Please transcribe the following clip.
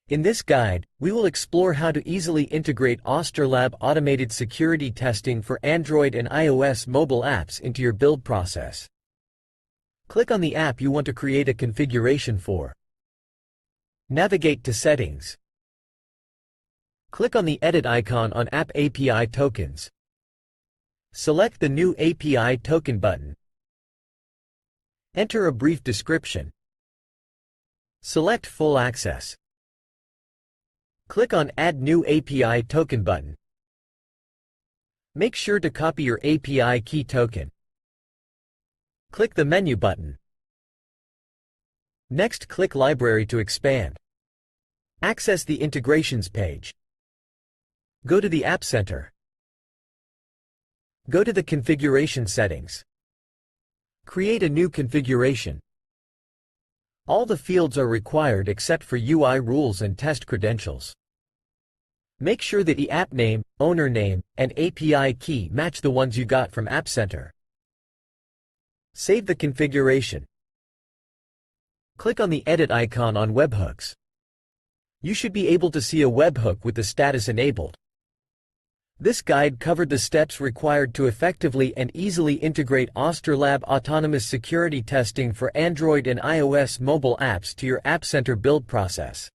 In this guide, we will explore how to easily integrate Ostorlab automated security testing for Android and iOS mobile apps into your build process. Click on the app you want to create a configuration for. Navigate to Settings. Click on the Edit icon on App API Tokens. Select the New API Token button. Enter a brief description. Select Full Access. Click on Add New API Token button. Make sure to copy your API key token. Click the Menu button. Next, click Library to expand. Access the Integrations page. Go to the AppCenter. Go to the Configuration settings. Create a new configuration. All the fields are required except for UI rules and test credentials. Make sure that the app name, owner name, and API key match the ones you got from AppCenter. Save the configuration. Click on the Edit icon on webhooks. You should be able to see a webhook with the status enabled. This guide covered the steps required to effectively and easily integrate Ostorlab autonomous security testing for Android and iOS mobile apps to your AppCenter build process.